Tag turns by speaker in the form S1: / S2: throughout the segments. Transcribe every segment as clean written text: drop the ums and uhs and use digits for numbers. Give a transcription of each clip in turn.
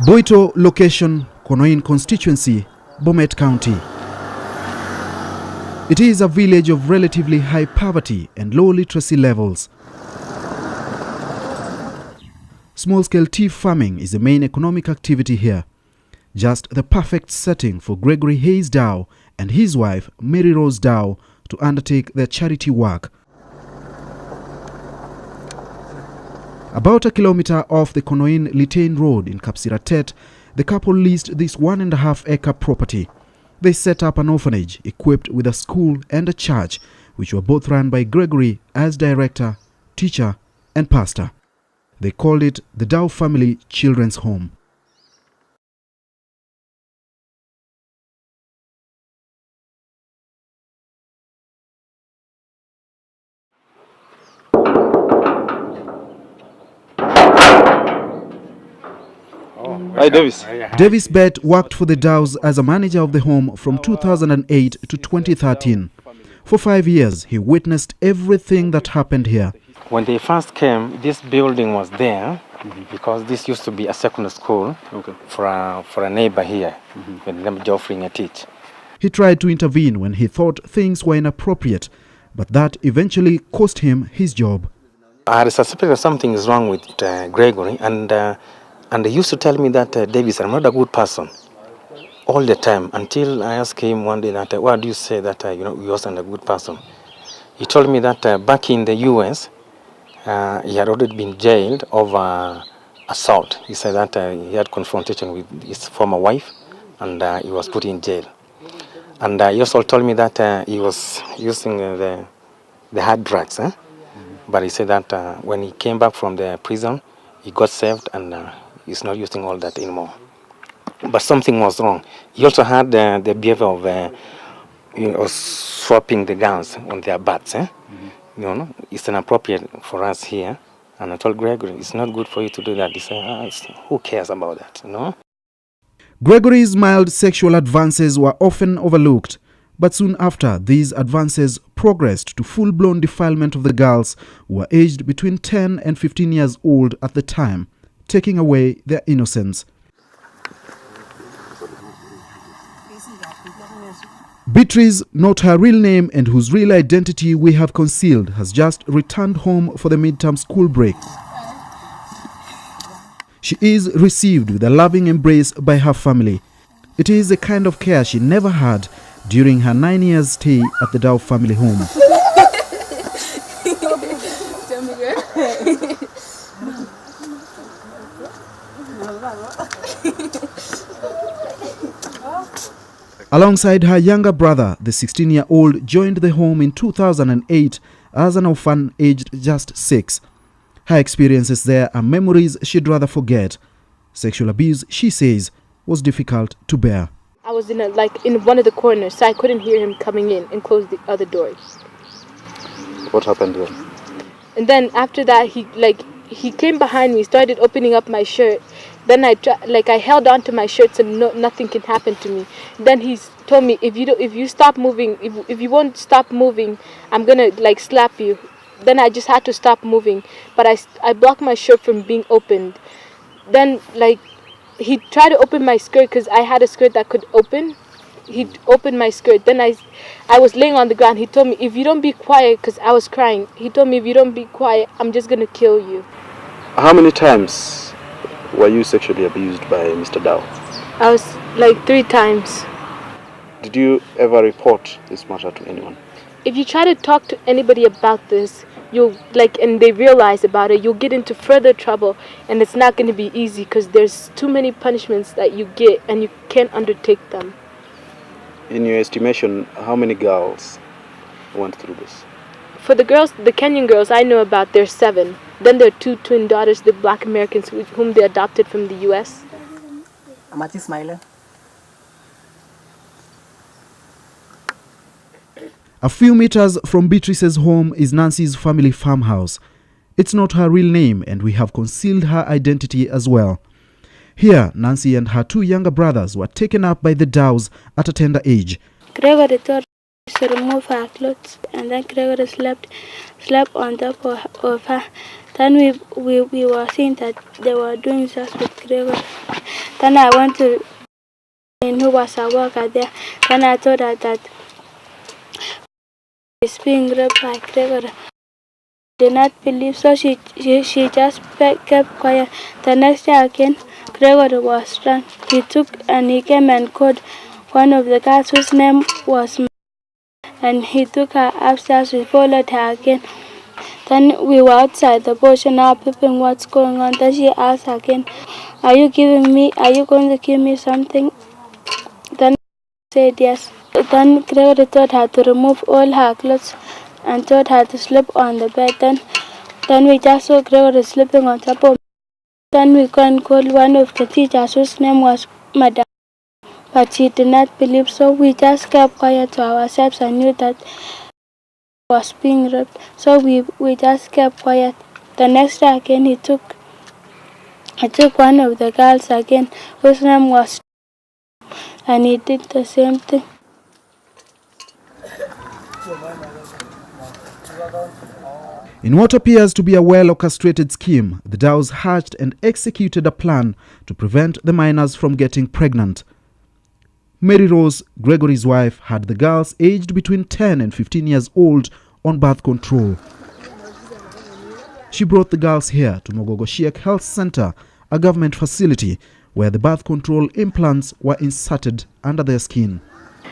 S1: Boito location, Konoin constituency, Bomet County. It is a village of relatively high poverty and low literacy levels. Small-scale tea farming is the main economic activity here. Just the perfect setting for Gregory Hayes Dow and his wife, Mary Rose Dow, to undertake their charity work. About a kilometer off the Konoin Litain Road in Kapsiratet, the couple leased this 1.5-acre property. They set up an orphanage equipped with a school and a church, which were both run by Gregory as director, teacher, and pastor. They called it the Dow Family Children's Home.
S2: Hi, Davis.
S1: Davis Bett worked for the Dows as a manager of the home from 2008 to 2013. For 5 years, he witnessed everything that happened here.
S3: When they first came, this building was there because this used to be a secondary school for a neighbor here, with the name Geoffrey Ngatich.
S1: He tried to intervene when he thought things were inappropriate, but that eventually cost him his job.
S3: I had suspected something is wrong with Gregory, and he used to tell me that, Davis, I'm not a good person, all the time, until I asked him one day that, why do you say that, you wasn't a good person? He told me that back in the U.S., he had already been jailed over assault. He said that he had confrontation with his former wife, and he was put in jail. And he also told me that he was using the hard drugs, but he said that when he came back from the prison, he got saved and he's not using all that anymore. But something was wrong. He also had the behavior of swapping the guns on their butts. It's inappropriate for us here. And I told Gregory, it's not good for you to do that. He said, who cares about that,
S1: Gregory's mild sexual advances were often overlooked, but soon after, these advances progressed to full-blown defilement of the girls who were aged between 10 and 15 years old at the time, taking away their innocence. Beatrice, not her real name and whose real identity we have concealed, has just returned home for the midterm school break. She is received with a loving embrace by her family. It is a kind of care she never had during her 9 years stay at the Dow family home. Alongside her younger brother, the 16-year-old joined the home in 2008 as an orphan aged just 6. Her experiences there are memories she'd rather forget. Sexual abuse, she says, was difficult to bear.
S4: I was in one of the corners, so I couldn't hear him coming in and close the other doors.
S2: What happened then?
S4: And then after that, he came behind me, started opening up my shirt. Then I held on to my shirt so nothing can happen to me. Then he told me, if you stop moving, if you won't stop moving, I'm gonna slap you. Then I just had to stop moving, but I blocked my shirt from being opened. Then he tried to open my skirt because I had a skirt that could open. He opened my skirt. Then I was laying on the ground. He told me, if you don't be quiet, because I was crying. He told me, if you don't be quiet, I'm just gonna kill you.
S2: How many times were you sexually abused by Mr. Dow?
S4: I was 3 times.
S2: Did you ever report this matter to anyone?
S4: If you try to talk to anybody about this, you'll and they realize about it, you'll get into further trouble, and it's not going to be easy because there's too many punishments that you get and you can't undertake them.
S2: In your estimation, how many girls went through this?
S4: For the girls, the Kenyan girls I know about, there's 7. Then there are 2 twin daughters, the Black Americans whom they adopted from the U.S.
S5: Amati Smiler.
S1: A few meters from Beatrice's home is Nancy's family farmhouse. It's not her real name, and we have concealed her identity as well. Here, Nancy and her 2 younger brothers were taken up by the Dows at a tender age.
S6: Gregory thought to remove her clothes, and then Gregory slept on top of her. Then we were seeing that they were doing just with Gregory. Then I went to who was a worker there. Then I told her that she's being raped by Gregory. Did not believe, so she just kept quiet. The next day again, Gregory was drunk. He came and called one of the girls whose name was and he took her upstairs. We followed her again. Then we were outside the bush and now peeping what's going on. Then she asked again, are you going to give me something? Then I said yes. Then Gregory told her to remove all her clothes and told her to sleep on the bed. Then we just saw Gregory sleeping on top of me. Then we called one of the teachers whose name was Madam. But she did not believe, so we just kept quiet to ourselves and knew that he was being raped. So we just kept quiet. The next day again he took one of the girls again whose name was and he did the same thing.
S1: In what appears to be a well-orchestrated scheme, the Dows hatched and executed a plan to prevent the minors from getting pregnant. Mary Rose, Gregory's wife, had the girls aged between 10 and 15 years old on birth control. She brought the girls here to Mogogo Sheikh Health Center, a government facility where the birth control implants were inserted under their skin.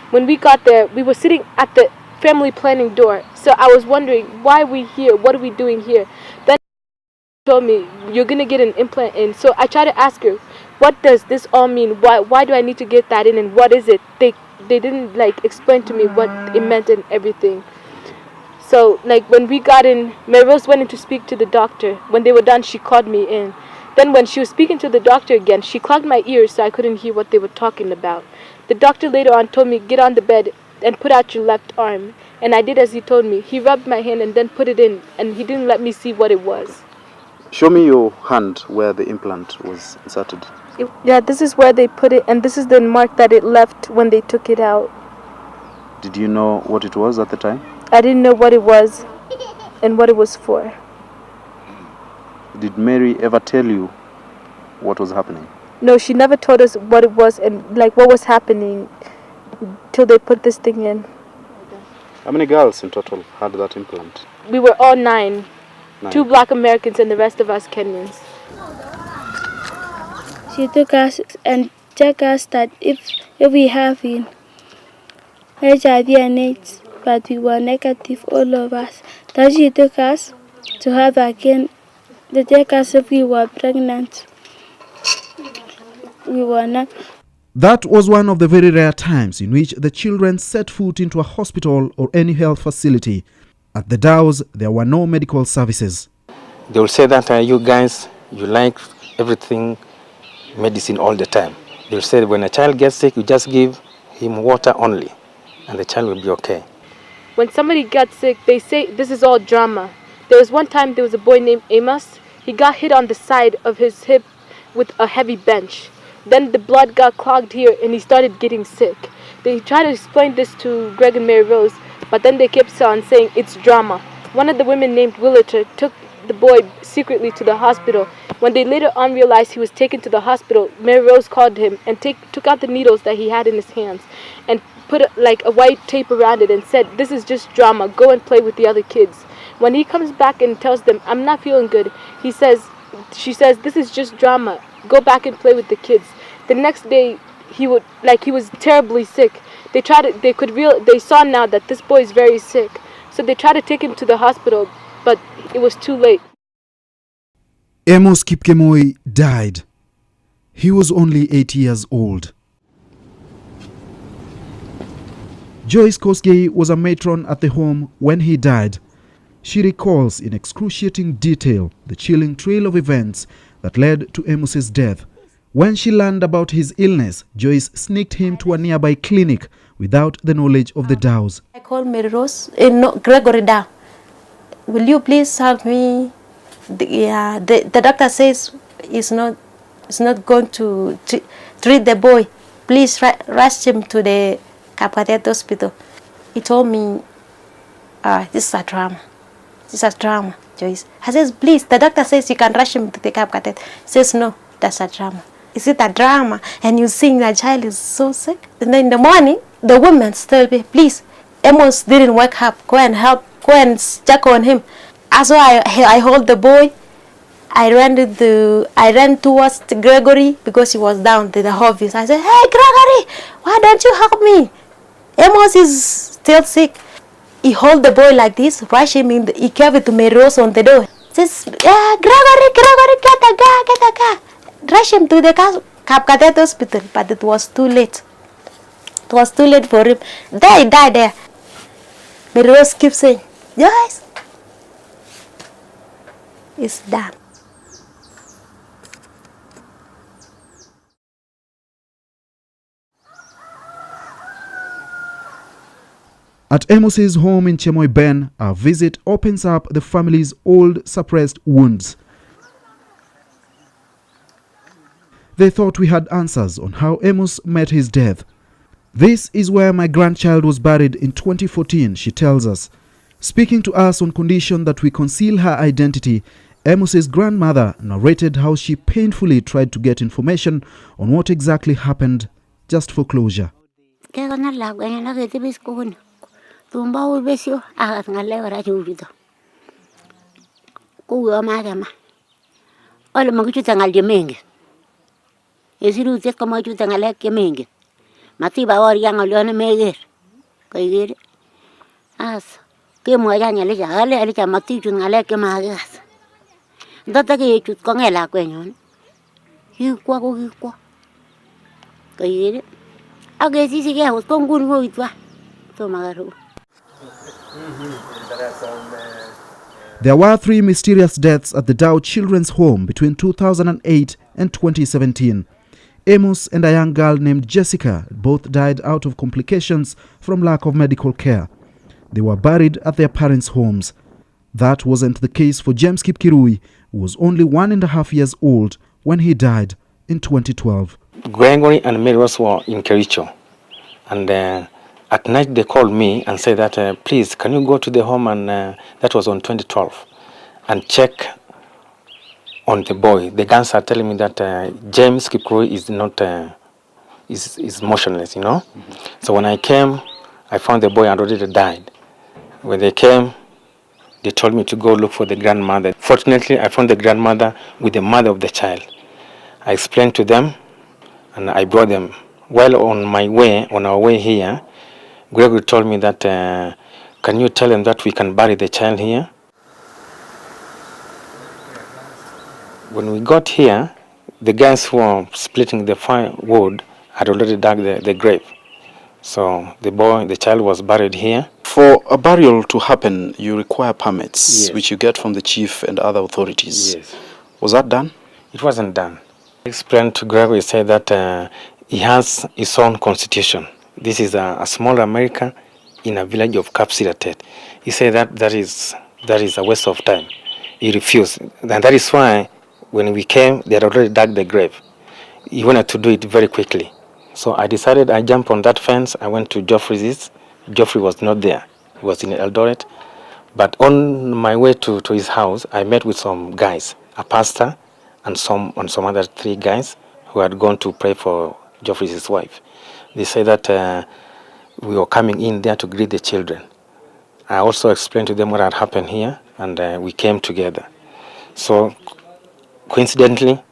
S4: When we got there, we were sitting at the family planning door. So I was wondering, why are we here? What are we doing here? Then she told me, you're going to get an implant in. So I tried to ask her, what does this all mean? Why do I need to get that in and what is it? They didn't explain to me what it meant and everything. So when we got in, Mary Rose went in to speak to the doctor. When they were done, she called me in. Then when she was speaking to the doctor again, she clogged my ears so I couldn't hear what they were talking about. The doctor later on told me, get on the bed and put out your left arm. And I did as he told me. He rubbed my hand and then put it in, and he didn't let me see what it was.
S2: Show me your hand where the implant was inserted.
S4: Yeah, this is where they put it, and this is the mark that it left when they took it out.
S2: Did you know what it was at the time?
S4: I didn't know what it was and what it was for.
S2: Did Mary ever tell you what was happening?
S4: No, she never told us what it was and what was happening till they put this thing in.
S2: How many girls in total had that implant?
S4: We were all 9. 2 Black Americans and the rest of us Kenyans.
S6: She took us and checked us that if we have HIV and AIDS, but we were negative, all of us. Then she took us to have again, to check us if we were pregnant. We were not.
S1: That was one of the very rare times in which the children set foot into a hospital or any health facility. At the Dows, there were no medical services.
S3: They will say that you guys, you like everything, medicine all the time. They will say when a child gets sick, you just give him water only, and the child will be okay.
S4: When somebody got sick, they say this is all drama. There was one time there was a boy named Amos. He got hit on the side of his hip with a heavy bench. Then the blood got clogged here and he started getting sick. They tried to explain this to Greg and Mary Rose, but then they kept on saying it's drama. One of the women named Williter took the boy secretly to the hospital. When they later on realized he was taken to the hospital, Mary Rose called him and took out the needles that he had in his hands and put a white tape around it and said, this is just drama, go and play with the other kids. When he comes back and tells them, I'm not feeling good, she says, this is just drama, go back and play with the kids. The next day, he was terribly sick. They saw now that this boy is very sick. So they tried to take him to the hospital, but it was too late.
S1: Amos Kipkemoi died. He was only 8 years old. Joyce Kosgei was a matron at the home when he died. She recalls in excruciating detail the chilling trail of events that led to Amos's death. When she learned about his illness, Joyce sneaked him to a nearby clinic without the knowledge of the Dows.
S7: I called Mary Rose, Gregory Dow. Will you please help me? The doctor says he's not going to treat the boy. Please rush him to the Kapkatet hospital. He told me, this is a trauma. This is a trauma, Joyce. I says, please, the doctor says you can rush him to the Kapkatet. He says, no, that's a trauma. is it a drama? And you think the child is so sick. And then in the morning, the woman tell me, please, Amos didn't wake up. Go and help. Go and check on him. So I hold the boy. I ran towards Gregory because he was down to the office. I said, hey, Gregory, why don't you help me? Amos is still sick. He hold the boy like this, rush him in. He gave it to Mary Rose on the door. Says, Gregory, get the car. Rush him to the Kapkatet hospital, but it was too late. It was too late for him. There, he died there. Mary Rose keeps saying, Joyce, it's done.
S1: At Amos's home in Chemoy Ben, our visit opens up the family's old suppressed wounds. They thought we had answers on how Amos met his death. This is where my grandchild was buried in 2014, she tells us. Speaking to us on condition that we conceal her identity, Amos's grandmother narrated how she painfully tried to get information on what exactly happened, just for closure.
S8: Tumba ubesio agat ngale wara jubido kuwa magama ole maguchuta ngal jemenge esiru tet kama chuta ngale kemenge matiba war yang ole meger kaygere as ke mo ya nyale ja ale ja mati chun ngale ke magas ndata ke chut ko ngela kwenyon hikwa ko hikwa kaygere age sisi ke hos kongun ho itwa to magaru.
S1: There were 3 mysterious deaths at the Dow Children's Home between 2008 and 2017. Amos and a young girl named Jessica both died out of complications from lack of medical care. They were buried at their parents' homes. That wasn't the case for James Kipkirui, who was only 1.5 years old when he died in 2012.
S3: Gregory and Mary Rose were in Kericho, and at night they called me and said that, please, can you go to the home, and that was on 2012, and check on the boy. The guns are telling me that James Kipkirui is not, is motionless, you know. Mm-hmm. So when I came, I found the boy had already died. When they came, they told me to go look for the grandmother. Fortunately, I found the grandmother with the mother of the child. I explained to them, and I brought them. While on our way here, Gregory told me that, can you tell them that we can bury the child here? When we got here, the guys who were splitting the firewood had already dug the grave. So the child was buried here.
S2: For a burial to happen, you require permits,
S3: yes,
S2: which you get from the chief and other authorities.
S3: Yes.
S2: Was that done?
S3: It wasn't done. I explained to Gregory, said that he has his own constitution. This is a small America in a village of Kapsiratet. He said that is a waste of time. He refused. And that is why when we came, they had already dug the grave. He wanted to do it very quickly. So I decided I jumped on that fence. I went to Geoffrey's. Geoffrey was not there. He was in Eldoret. But on my way to his house, I met with some guys, a pastor and some other 3 guys who had gone to pray for Geoffrey's wife. They said that we were coming in there to greet the children. I also explained to them what had happened here, and we came together. So, coincidentally,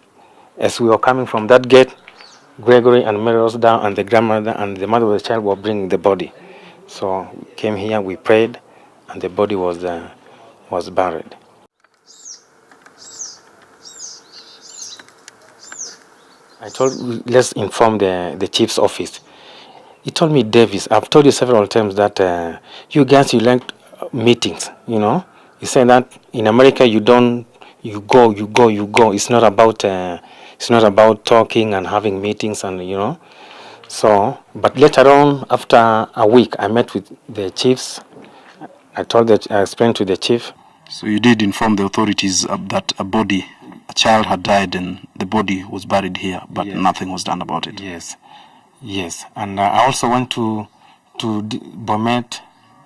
S3: as we were coming from that gate, Gregory and Mary Rose down, and the grandmother and the mother of the child were bringing the body. So, we came here, we prayed, and the body was buried. I told, let's inform the chief's office. He told me, Davis, I've told you several times that you guys, you like meetings, you know. He said that in America you go. It's not about talking and having meetings, and you know. So, but later on, after a week, I met with the chiefs. I explained to the chief.
S2: So you did inform the authorities that a child had died and the body was buried here, but yes, nothing was done about it.
S3: Yes, and I also went to Bomet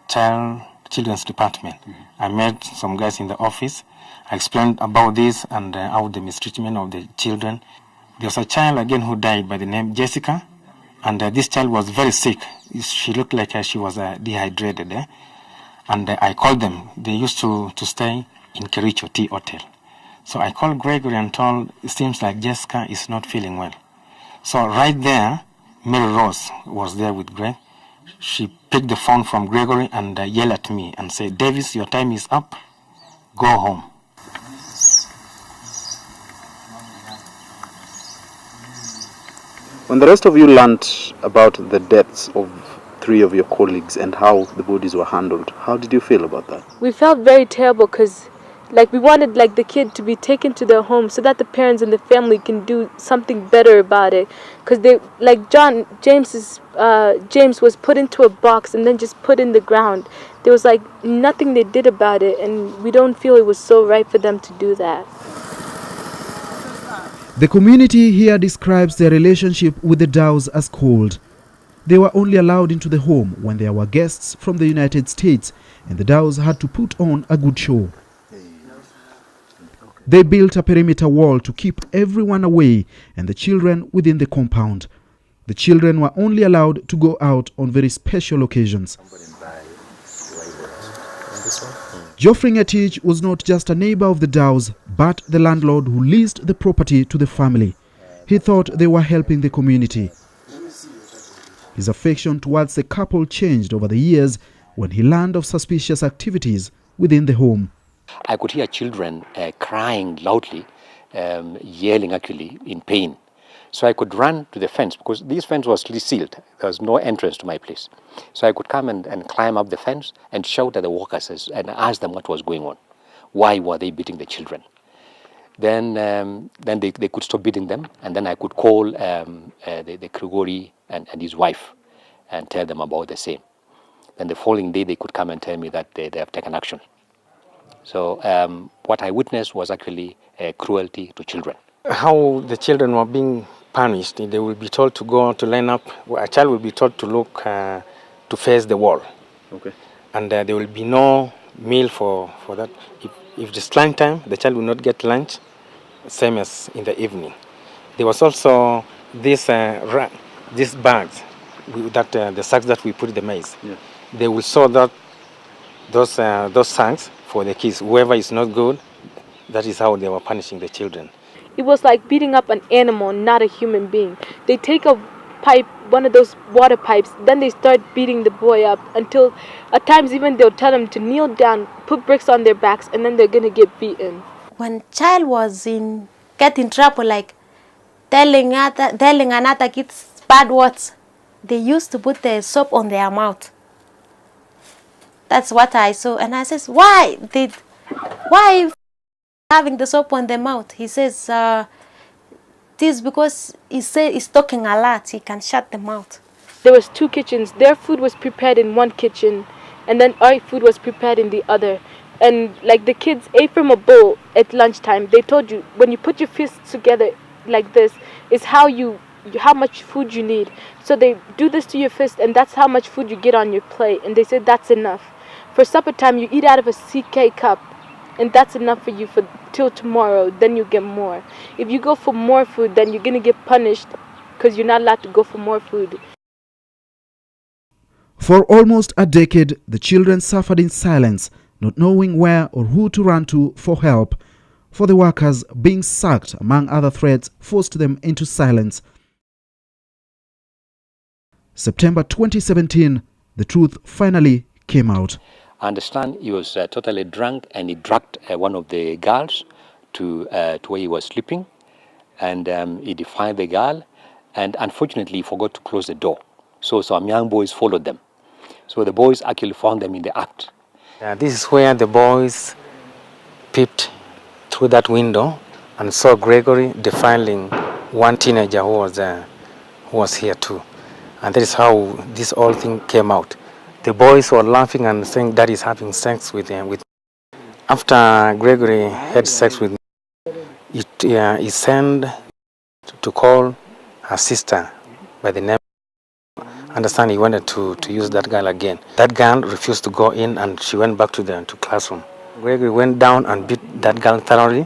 S3: Children's Department. Mm-hmm. I met some guys in the office. I explained about this and how the mistreatment of the children. There was a child again who died by the name Jessica, and this child was very sick. She looked like she was dehydrated. And I called them. They used to stay in Kericho Tea Hotel. So I called Gregory and told, it seems like Jessica is not feeling well. So right there, Mary Rose was there with Greg. She picked the phone from Gregory and yelled at me and said, Davis, your time is up. Go home.
S2: When the rest of you learned about the deaths of 3 of your colleagues and how the bodies were handled, how did you feel about that?
S4: We felt very terrible because we wanted the kid to be taken to their home so that the parents and the family can do something better about it. Because they James was put into a box and then just put in the ground. There was nothing they did about it, and we don't feel it was so right for them to do that.
S1: The community here describes their relationship with the Dows as cold. They were only allowed into the home when there were guests from the United States, and the Dows had to put on a good show. They built a perimeter wall to keep everyone away and the children within the compound. The children were only allowed to go out on very special occasions. Geoffrey Ngetich was not just a neighbor of the Dows, but the landlord who leased the property to the family. He thought they were helping the community. His affection towards the couple changed over the years when he learned of suspicious activities within the home.
S9: I could hear children crying loudly, yelling actually in pain. So I could run to the fence because this fence was sealed. There was no entrance to my place. So I could come and climb up the fence and shout at the workers and ask them what was going on. Why were they beating the children? Then they could stop beating them, and then I could call the Gregory and his wife and tell them about the same. Then the following day they could come and tell me that they have taken action. So what I witnessed was actually cruelty to children.
S3: How the children were being punished, they will be told to go to line up. A child will be told to look, to face the wall.
S2: Okay.
S3: And there will be no meal for that. If it's lunch time, the child will not get lunch, same as in the evening. There was also these bags, the sacks that we put the maize.
S2: Yeah.
S3: They will sew those sacks for the kids. Whoever is not good, that is how they were punishing the children.
S4: It was like beating up an animal, not a human being. They take a pipe, one of those water pipes, then they start beating the boy up until at times even they'll tell them to kneel down, put bricks on their backs, and then they're going to get beaten.
S7: When child was get in trouble, like telling another kids bad words, they used to put the soap on their mouth. That's what I saw, and I says, why having the soap on their mouth? He says, this because he's talking a lot, he can shut the mouth.
S4: There was 2 kitchens. Their food was prepared in one kitchen, and then our food was prepared in the other. And the kids ate from a bowl at lunchtime. They told you when you put your fists together like this is how much food you need. So they do this to your fist, and that's how much food you get on your plate. And they said that's enough. For supper time, you eat out of a CK cup, and that's enough for you till tomorrow. Then you get more. If you go for more food, then you're gonna get punished because you're not allowed to go for more food.
S1: For almost a decade, the children suffered in silence, not knowing where or who to run to for help. For the workers, being sacked, among other threats, forced them into silence. September 2017, the truth finally came out.
S9: I understand he was totally drunk, and he dragged one of the girls to where he was sleeping, and he defied the girl, and unfortunately he forgot to close the door. So some young boys followed them. So the boys actually found them in the act.
S3: This is where the boys peeped through that window and saw Gregory defiling one teenager who was here too. And that is how this whole thing came out. The boys were laughing and saying that he's having sex with him. After Gregory had sex with me, he sent to call her sister by the name. Understand he wanted to use that girl again. That girl refused to go in, and she went back to classroom. Gregory went down and beat that girl thoroughly,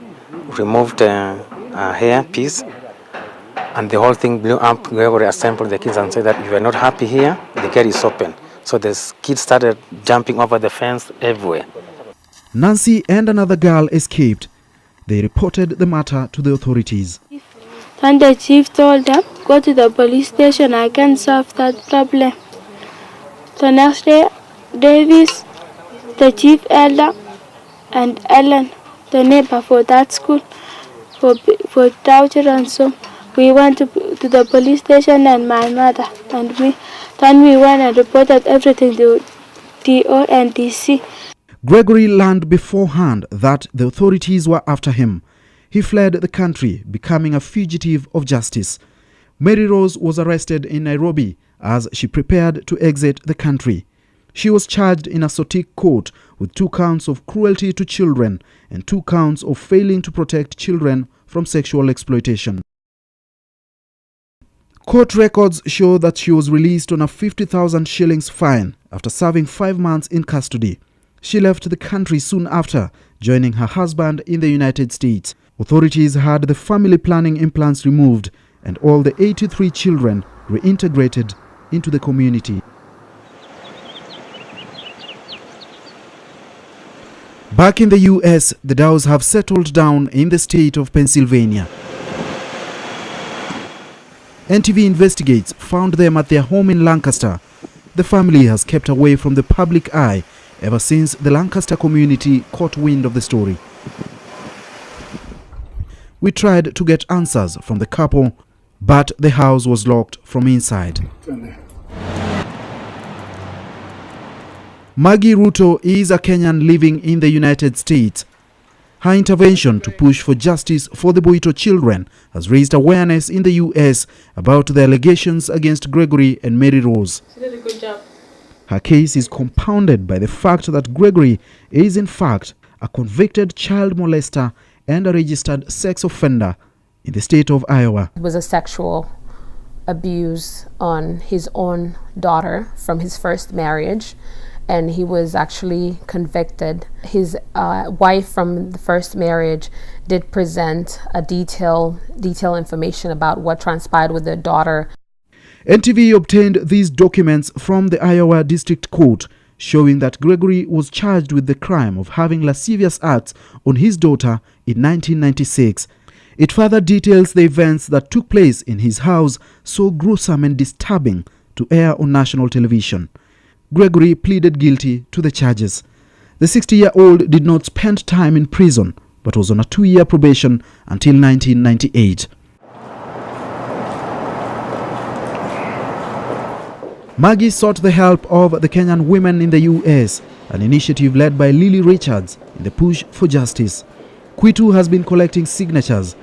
S3: removed her hair piece, And the whole thing blew up. Gregory assembled the kids and said that if you are not happy here, the gate is open. So the kids started jumping over the fence everywhere.
S1: Nancy and another girl escaped. They reported the matter to the authorities.
S6: Then the chief told them, go to the police station, I can solve that problem. The next day, Davis, the chief elder, and Ellen, the neighbor for that school, for torture and so, we went to the police station and my mother and me. Then we went and reported everything to DO and DC.
S1: Gregory learned beforehand that the authorities were after him. He fled the country, becoming a fugitive of justice. Mary Rose was arrested in Nairobi as she prepared to exit the country. She was charged in a Sotik court with 2 counts of cruelty to children and 2 counts of failing to protect children from sexual exploitation. Court records show that she was released on a 50,000 shillings fine after serving 5 months in custody. She left the country soon after, joining her husband in the United States. Authorities had the family planning implants removed and all the 83 children reintegrated into the community. Back in the US, the Dows have settled down in the state of Pennsylvania. NTV Investigates found them at their home in Lancaster. The family has kept away from the public eye ever since the Lancaster community caught wind of the story. We tried to get answers from the couple, but the house was locked from inside. Maggie Ruto is a Kenyan living in the United States. Her intervention to push for justice for the Boito children has raised awareness in the US about the allegations against Gregory and Mary Rose.
S4: She did a good job.
S1: Her case is compounded by the fact that Gregory is in fact a convicted child molester and a registered sex offender in the state of Iowa.
S10: It was a sexual abuse on his own daughter from his first marriage, and he was actually convicted. His wife from the first marriage did present a detailed information about what transpired with their daughter.
S1: NTV obtained these documents from the Iowa District Court showing that Gregory was charged with the crime of having lascivious acts on his daughter in 1996. It further details the events that took place in his house, so gruesome and disturbing to air on national television. Gregory pleaded guilty to the charges. The 60-year-old did not spend time in prison, but was on a 2-year probation until 1998. Maggie sought the help of the Kenyan Women in the US, an initiative led by Lily Richards in the push for justice. Kwitu has been collecting signatures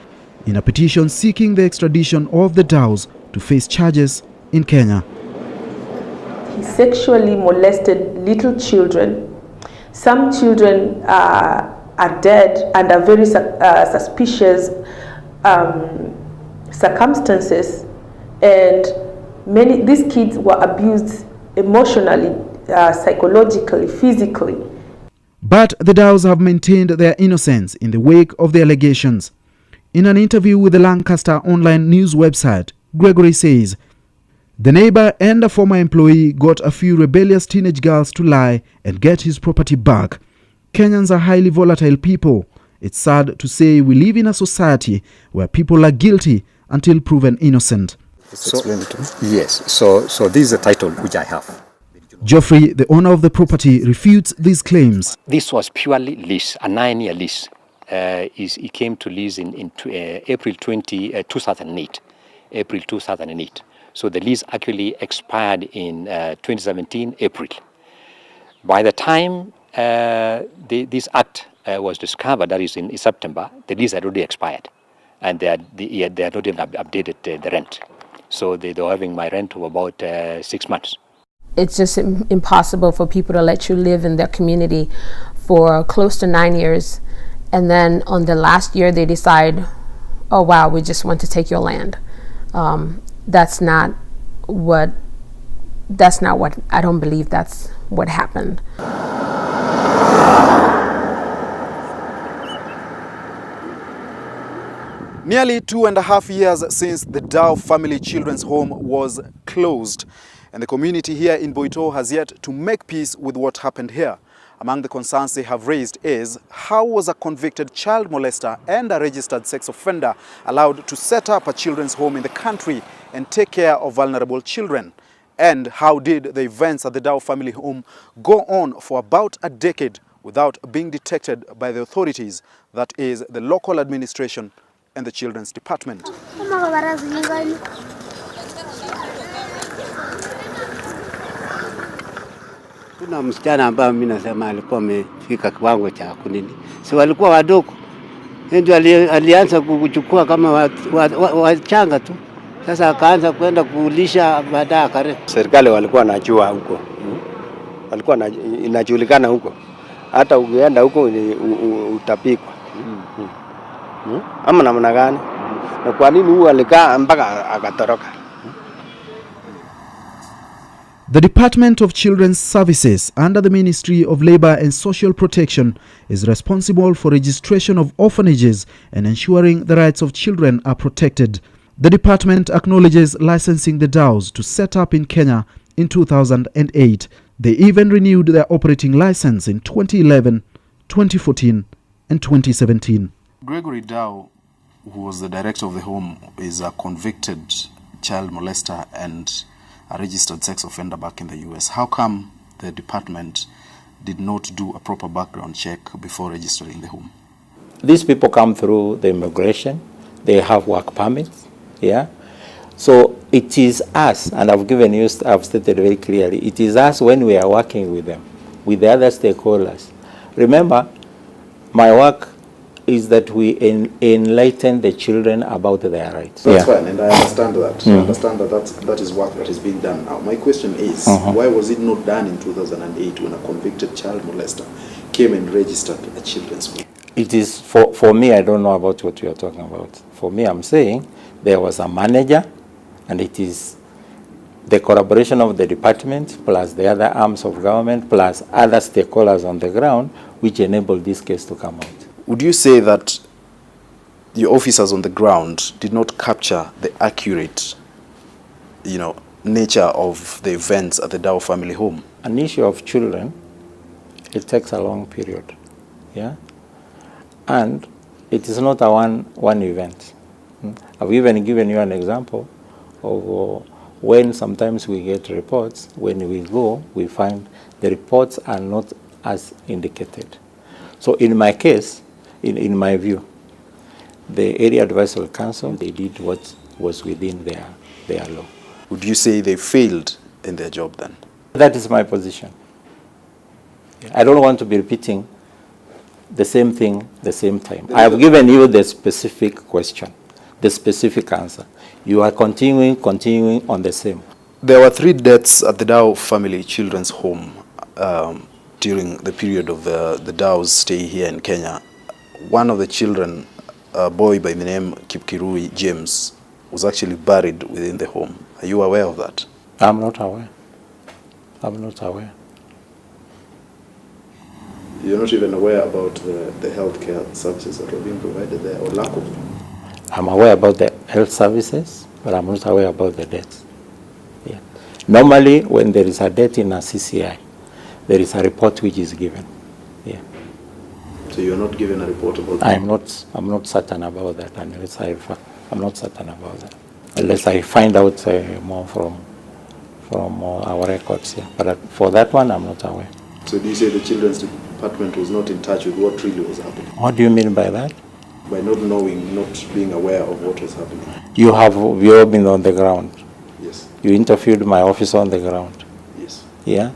S1: in a petition seeking the extradition of the Dows to face charges in Kenya.
S11: He sexually molested little children. Some children are dead under very suspicious circumstances, and these kids were abused emotionally, psychologically, physically.
S1: But the Dows have maintained their innocence in the wake of the allegations. In an interview with the Lancaster online news website, Gregory says, the neighbor and a former employee got a few rebellious teenage girls to lie and get his property back. Kenyans are highly volatile people. It's sad to say we live in a society where people are guilty until proven innocent.
S9: Yes, so this is the title which I have.
S1: Geoffrey, the owner of the property, refutes these claims.
S9: This was purely lease, a 9-year lease. It came to lease in April 2008. April 2008. So the lease actually expired in 2017, April. By the time this act was discovered, that is in September, the lease had already expired. And they had not even updated the rent. So they were having my rent of about 6 months.
S10: It's just impossible for people to let you live in their community for close to 9 years. And then on the last year, they decide, oh, wow, we just want to take your land. That's not what, I don't believe that's what happened.
S1: Nearly 2.5 years since the Dow Family Children's Home was closed, and the community here in Boito has yet to make peace with what happened here. Among the concerns they have raised is, how was a convicted child molester and a registered sex offender allowed to set up a children's home in the country and take care of vulnerable children? And how did the events at the Dow Family Home go on for about a decade without being detected by the authorities, that is, the local administration and the Children's Department?
S12: Kuna msichana ambaye mimi nasema alikuwa amefika kiwango cha kunini. Si walikuwa wadogo. Ndio alianza kuchukua kama wachanga tu. Sasa akaanza kwenda kuulisha baadaye kare.
S3: Serikali walikuwa wanajua huko. Walikuwa inajulikana huko. Hata ukienda huko utapikwa. Ama namna gani? Na kwa nini huyu alikaa mpaka akatoroka?
S1: The Department of Children's Services under the Ministry of Labour and Social Protection is responsible for registration of orphanages and ensuring the rights of children are protected. The department acknowledges licensing the DAOs to set up in Kenya in 2008. They even renewed their operating license in 2011, 2014 and 2017.
S2: Gregory Dow, who was the director of the home, is a convicted child molester and a registered sex offender back in the US. How come the department did not do a proper background check before registering the home?
S13: These people come through the immigration, they have work permits, yeah? So it is us, and I've stated very clearly, it is us when we are working with them, with the other stakeholders. Remember, my work is that we enlighten the children about their rights.
S2: That's fine, and I understand that. I understand that is work that is being done now. My question is, why was it not done in 2008 when a convicted child molester came and registered a children's home?
S13: It is, for me, I don't know about what you are talking about. For me, I'm saying there was a manager, and it is the collaboration of the department plus the other arms of government plus other stakeholders on the ground which enabled this case to come out.
S2: Would you say that the officers on the ground did not capture the accurate, nature of the events at the Dow Family Home?
S13: An issue of children, it takes a long period, yeah? And it is not a one event. I've even given you an example of when sometimes we get reports, when we go, we find the reports are not as indicated. So in my case, in my view, the Area Advisory Council, they did what was within their law.
S2: Would you say they failed in their job then?
S13: That is my position. I don't want to be repeating the same thing the same time. I have given you the specific question, the specific answer. You are continuing on the same.
S2: There were 3 deaths at the Dow Family Children's Home during the period of the Dow's stay here in Kenya. One of the children, a boy by the name Kipkirui James, was actually buried within the home. Are you aware of that?
S13: I'm not aware. I'm not aware.
S2: You're not even aware about the healthcare services that were being provided there, or lack of them?
S13: I'm aware about the health services, but I'm not aware about the deaths. Yeah. Normally, when there is a death in a CCI, there is a report which is given. Yeah.
S2: So you're not given a report about that?
S13: I'm not certain about that unless I'm not certain about that. Unless I find out more from our records here. But for that one, I'm not aware.
S2: So do you say the Children's Department was not in touch with what really was happening?
S13: What do you mean by that?
S2: By not knowing, not being aware of what was happening.
S13: You have been on the ground.
S2: Yes.
S13: You interviewed my officer on the ground.
S2: Yes.
S13: Yeah?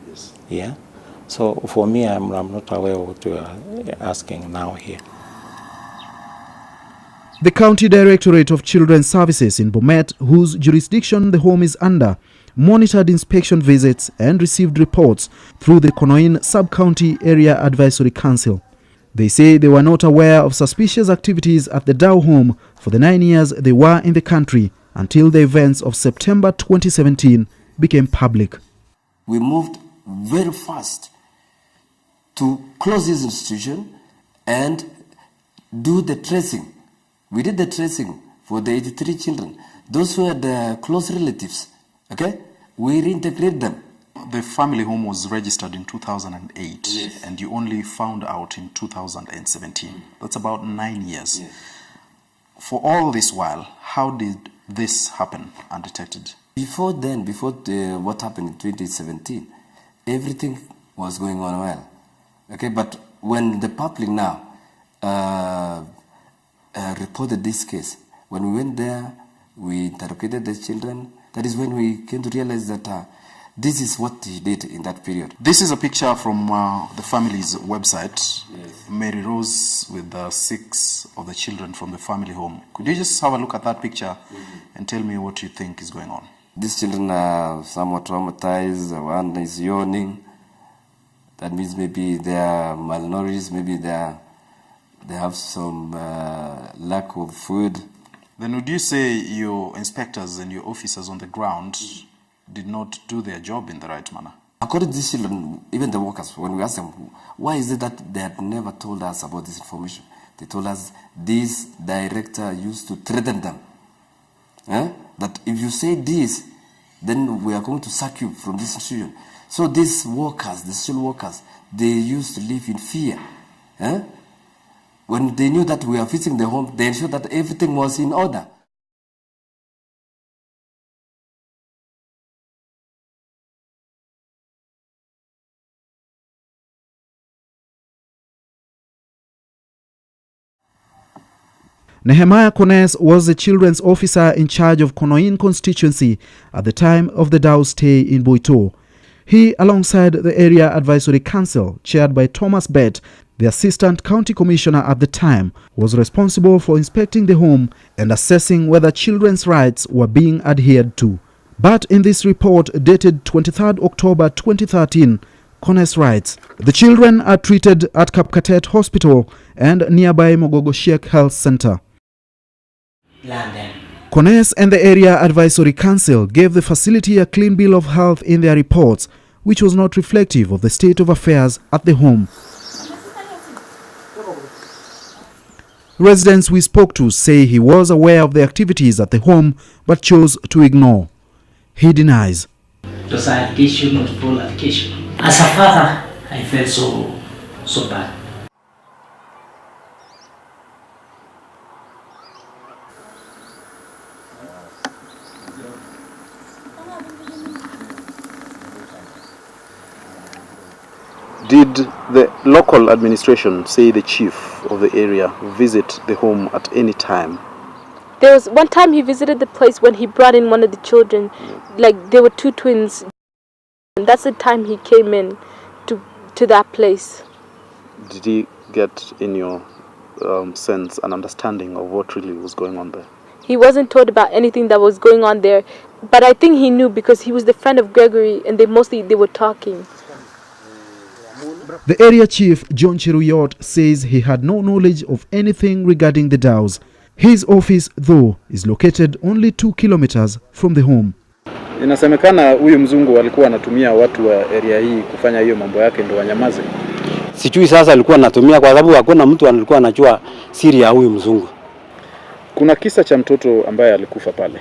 S2: Yes.
S13: Yeah? So for me, I'm not aware of what you are asking now here.
S1: The County Directorate of Children's Services in Bomet, whose jurisdiction the home is under, monitored inspection visits and received reports through the Konoin Sub-County Area Advisory Council. They say they were not aware of suspicious activities at the Dow home for the 9 years they were in the country until the events of September 2017 became public.
S14: We moved very fast to close this institution and do the tracing We did the tracing for the 83 children. Those who had close relatives, okay, we reintegrate them.
S2: The family home was registered in 2008,
S14: yes,
S2: and you only found out in 2017. That's about 9 years.
S14: Yes.
S2: For all this while, how did this happen undetected?
S14: Before then, what happened in 2017, everything was going on well. Okay, but when the public now reported this case, when we went there, we interrogated the children. That is when we came to realize that this is what he did in that period.
S2: This is a picture from the family's website.
S14: Yes.
S2: Mary Rose with 6 of the children from the family home. Could you just have a look at that picture and tell me what you think is going on?
S14: These children are somewhat traumatized. One is yawning. That means maybe they are malnourished. Maybe they have some lack of food.
S2: Then would you say your inspectors and your officers on the ground did not do their job in the right manner?
S14: According to these children, even the workers, when we asked them, why is it that they had never told us about this information? They told us this director used to threaten them. That if you say this, then we are going to sack you from this institution. So these workers, the social workers, they used to live in fear. When they knew that we are visiting the home, they ensured that everything was in order.
S1: Nehemiah Kones was the children's officer in charge of Konoin constituency at the time of the Daw's stay in Boito. He, alongside the Area Advisory Council, chaired by Thomas Bett, the Assistant County Commissioner at the time, was responsible for inspecting the home and assessing whether children's rights were being adhered to. But in this report dated 23rd October 2013, Kones writes, the children are treated at Kapkatet Hospital and nearby Mogogo Sheikh Health Center.
S15: London.
S1: Kones and the Area Advisory Council gave the facility a clean bill of health in their reports, which was not reflective of the state of affairs at the home. Residents we spoke to say he was aware of the activities at the home but chose to ignore. He denies.
S15: It was allegation, not full allegation. As a father, I felt so bad.
S2: Did the local administration, say the chief of the area, visit the home at any time?
S4: There was one time he visited the place when he brought in one of the children. Like, there were 2 twins. And that's the time he came in to that place.
S2: Did he get, in your sense, an understanding of what really was going on there?
S4: He wasn't told about anything that was going on there. But I think he knew because he was the friend of Gregory and they were talking.
S1: The area chief, John Cheruyot, says he had no knowledge of anything regarding the Daws. His office, though, is located only 2 kilometers from the home.
S2: Inasemekana huyu mzungu alikuwa anatumia watu wa area hii kufanya hiyo mambo yake ndio wanyamaze.
S12: Sijui sasa alikuwa anatumia kwa sababu hakuna mtu alikuwa anajua siri ya huyu mzungu.
S2: Kuna kisa cha mtoto ambaye alikufa pale,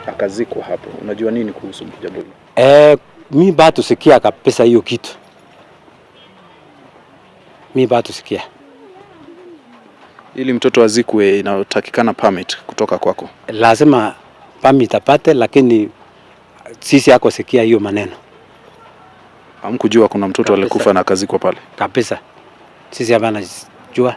S2: akazikwa hapo. Unajua nini kuhusu jambo hilo?
S12: Mimi bado sikia kabisa hiyo kitu. Mimi bado sikia.
S2: Ili mtoto azikwe inatakikana permit kutoka kwako.
S12: Lazima permit apate, lakini sisi hako sikia hiyo maneno.
S2: Hamkujua kuna mtoto alikufa na akazikwa pale?
S12: Kabisa. Sisi hapana jua.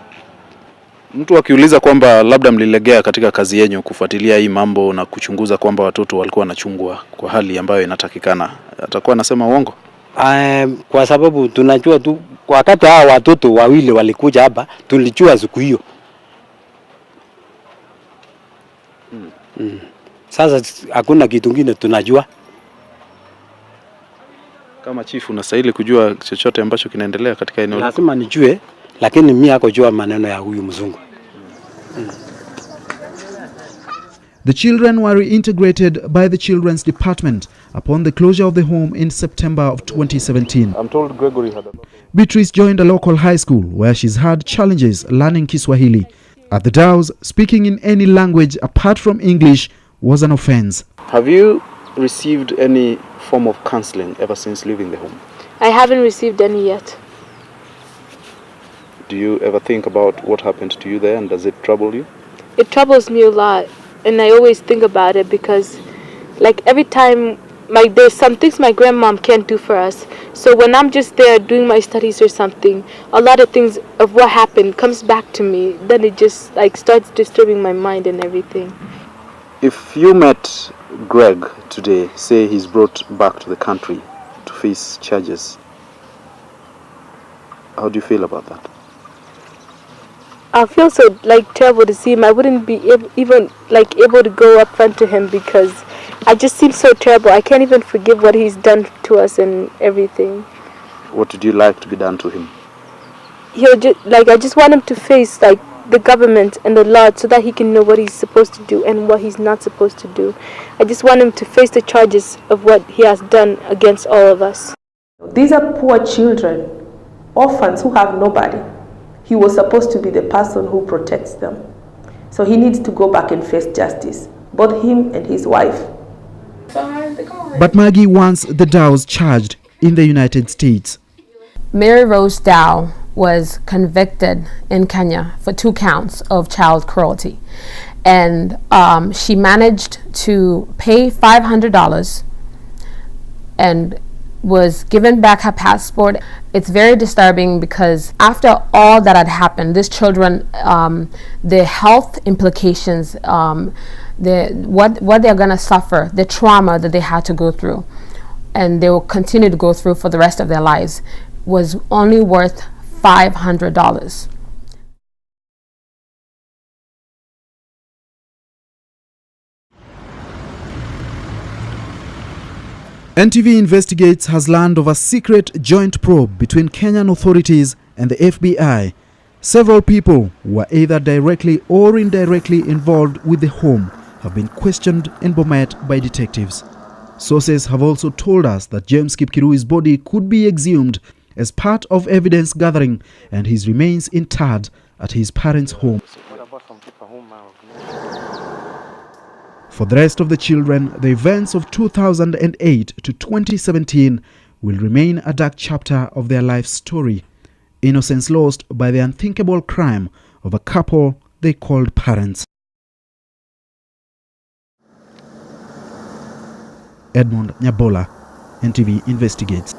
S2: Mtu akiuliza kwamba labda mlilegea katika kazi yenu kufuatilia hii mambo na kuchunguza kwamba watoto walikuwa wanachungwa kwa hali ambayo inatakikana, atakuwa anasema uongo?
S12: Kwa sababu tunajua tu wakati hao watoto wawili walikuja hapa, tulijua siku hiyo. Sasa hakuna kitu kingine tunajua.
S2: Kama chief unastahili kujua chochote ambacho kinaendelea katika eneo.
S12: Lazima nijue, lakini mimi hako jua maneno ya huyu mzungu.
S1: The children were reintegrated by the Children's Department upon the closure of the home in September of 2017.
S2: I'm told Gregory had
S1: Beatrice joined a local high school where she's had challenges learning Kiswahili. At the Dows, speaking in any language apart from English was an offense.
S2: Have you received any form of counseling ever since leaving the home?
S4: I haven't received any yet.
S2: Do you ever think about what happened to you there, and does it trouble you?
S4: It troubles me a lot, and I always think about it because, like, every time there's some things my grandmom can't do for us. So when I'm just there doing my studies or something, a lot of things of what happened comes back to me. Then it just like starts disturbing my mind and everything.
S2: If you met Greg today, say he's brought back to the country to face charges, how do you feel about that?
S4: I feel so like terrible to see him. I wouldn't be even like able to go up front to him because I just seem so terrible. I can't even forgive what he's done to us and everything.
S2: What would you like to be done to him?
S4: I just want him to face like the government and the law so that he can know what he's supposed to do and what he's not supposed to do. I just want him to face the charges of what he has done against all of us.
S11: These are poor children, orphans who have nobody. He was supposed to be the person who protects them. So he needs to go back and face justice, both him and his wife.
S1: But Maggie wants the Dows charged in the United States.
S10: Mary Rose Dow was convicted in Kenya for 2 counts of child cruelty. And she managed to pay $500 and was given back her passport. It's very disturbing because after all that had happened, these children, the health implications, what they're going to suffer, the trauma that they had to go through, and they will continue to go through for the rest of their lives, was only worth $500.
S1: NTV Investigates has learned of a secret joint probe between Kenyan authorities and the FBI. Several people who were either directly or indirectly involved with the home have been questioned in Bomet by detectives. Sources have also told us that James Kipkirui's body could be exhumed as part of evidence gathering and his remains interred at his parents' home. For the rest of the children, the events of 2008 to 2017 will remain a dark chapter of their life story. Innocence lost by the unthinkable crime of a couple they called parents. Edmund Nyabola, NTV Investigates.